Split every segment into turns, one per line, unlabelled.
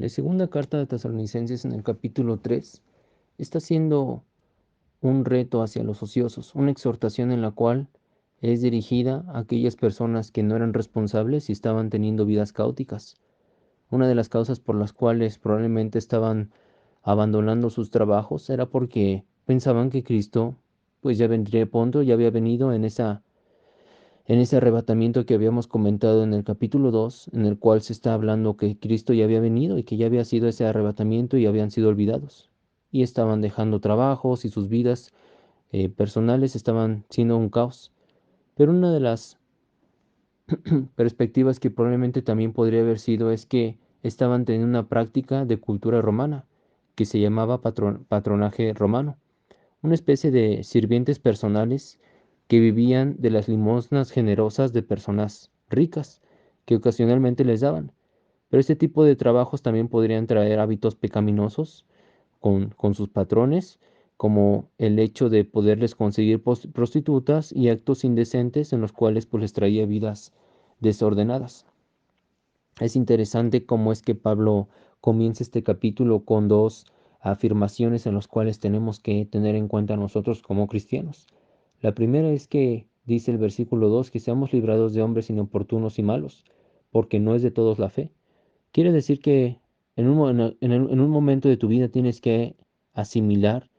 La segunda carta de Tesalonicenses en el capítulo 3 está siendo un reto hacia los ociosos, una exhortación en la cual es dirigida a aquellas personas que no eran responsables y estaban teniendo vidas caóticas. Una de las causas por las cuales probablemente estaban abandonando sus trabajos era porque pensaban que Cristo pues ya vendría pronto, ya había venido en ese arrebatamiento que habíamos comentado en el capítulo 2, en el cual se está hablando que Cristo ya había venido y que ya había sido ese arrebatamiento y habían sido olvidados. Y estaban dejando trabajos y sus vidas personales estaban siendo un caos. Pero una de las perspectivas que probablemente también podría haber sido es que estaban teniendo una práctica de cultura romana que se llamaba patronaje romano, una especie de sirvientes personales que vivían de las limosnas generosas de personas ricas que ocasionalmente les daban. Pero este tipo de trabajos también podrían traer hábitos pecaminosos con sus patrones, como el hecho de poderles conseguir prostitutas y actos indecentes en los cuales pues les traía vidas desordenadas. Es interesante cómo es que Pablo comienza este capítulo con dos afirmaciones en las cuales tenemos que tener en cuenta nosotros como cristianos. La primera es que dice el versículo 2 que seamos librados de hombres inoportunos y malos, porque no es de todos la fe. Quiere decir que en un momento de tu vida tienes que asimilar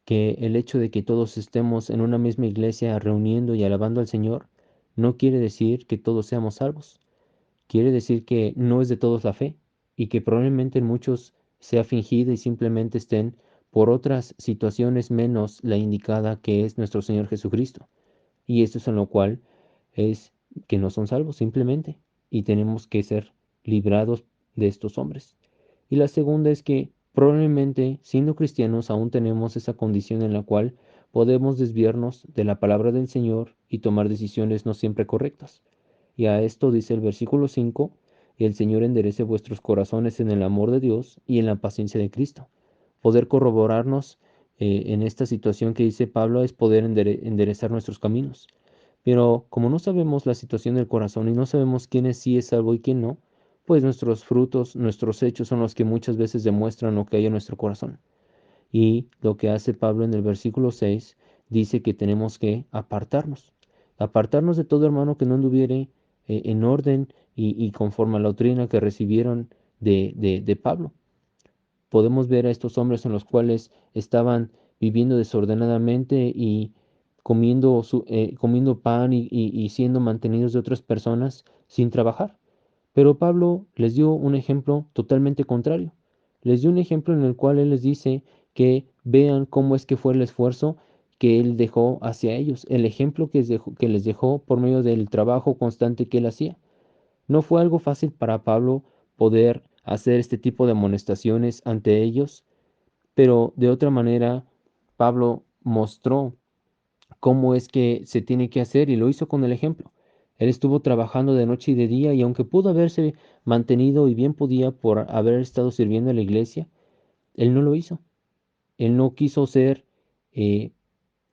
que el hecho de que todos estemos en una misma iglesia reuniendo y alabando al Señor no quiere decir que todos seamos salvos. Quiere decir que no es de todos la fe y que probablemente en muchos sea fingida y simplemente estén por otras situaciones menos la indicada que es nuestro Señor Jesucristo. Y esto es en lo cual es que no son salvos simplemente y tenemos que ser librados de estos hombres. Y la segunda es que probablemente siendo cristianos aún tenemos esa condición en la cual podemos desviarnos de la palabra del Señor y tomar decisiones no siempre correctas. Y a esto dice el versículo 5, y el Señor enderece vuestros corazones en el amor de Dios y en la paciencia de Cristo. Poder corroborarnos en esta situación que dice Pablo es poder enderezar nuestros caminos. Pero como no sabemos la situación del corazón y no sabemos quién es sí es salvo y quién no, pues nuestros frutos, nuestros hechos son los que muchas veces demuestran lo que hay en nuestro corazón. Y lo que hace Pablo en el versículo 6 dice que tenemos que apartarnos de todo hermano que no anduviere en orden y conforme a la doctrina que recibieron de Pablo. Podemos ver a estos hombres en los cuales estaban viviendo desordenadamente y comiendo pan y siendo mantenidos de otras personas sin trabajar. Pero Pablo les dio un ejemplo totalmente contrario. Les dio un ejemplo en el cual él les dice que vean cómo es que fue el esfuerzo que él dejó hacia ellos, el ejemplo que les dejó por medio del trabajo constante que él hacía. No fue algo fácil para Pablo poder hacer este tipo de amonestaciones ante ellos, pero de otra manera Pablo mostró cómo es que se tiene que hacer y lo hizo con el ejemplo. Él estuvo trabajando de noche y de día y aunque pudo haberse mantenido y bien podía por haber estado sirviendo a la iglesia, él no lo hizo. Él no quiso ser eh,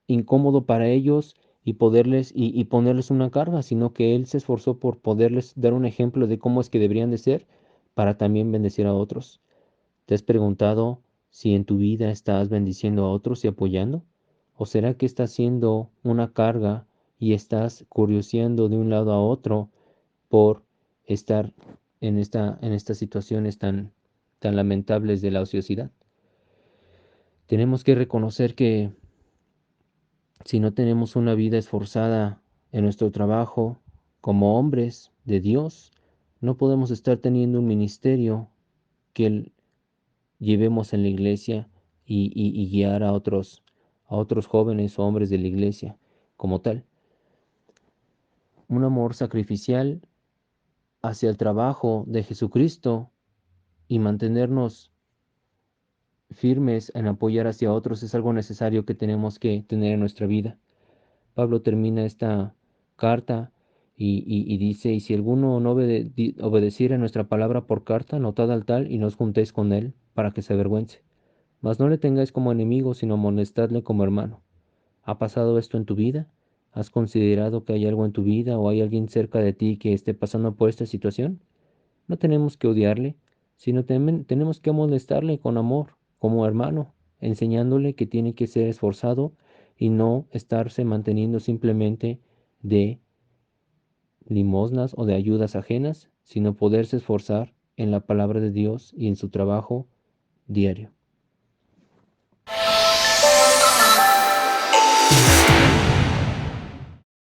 incómodo para ellos y ponerles una carga, sino que él se esforzó por poderles dar un ejemplo de cómo es que deberían de ser para también bendecir a otros. ¿Te has preguntado si en tu vida estás bendiciendo a otros y apoyando? ¿O será que estás siendo una carga y estás curioseando de un lado a otro por estar en estas situaciones tan lamentables de la ociosidad? Tenemos que reconocer que si no tenemos una vida esforzada en nuestro trabajo como hombres de Dios, no podemos estar teniendo un ministerio que llevemos en la iglesia y guiar a otros jóvenes o hombres de la iglesia como tal. Un amor sacrificial hacia el trabajo de Jesucristo y mantenernos firmes en apoyar hacia otros es algo necesario que tenemos que tener en nuestra vida. Pablo termina esta carta y dice, y si alguno no obedeciera nuestra palabra por carta, notad al tal y no os juntéis con él para que se avergüence. Mas no le tengáis como enemigo, sino amonestadle como hermano. ¿Ha pasado esto en tu vida? ¿Has considerado que hay algo en tu vida o hay alguien cerca de ti que esté pasando por esta situación? No tenemos que odiarle, sino tenemos que molestarle con amor, como hermano, enseñándole que tiene que ser esforzado y no estarse manteniendo simplemente de limosnas o de ayudas ajenas, sino poderse esforzar en la palabra de Dios y en su trabajo diario.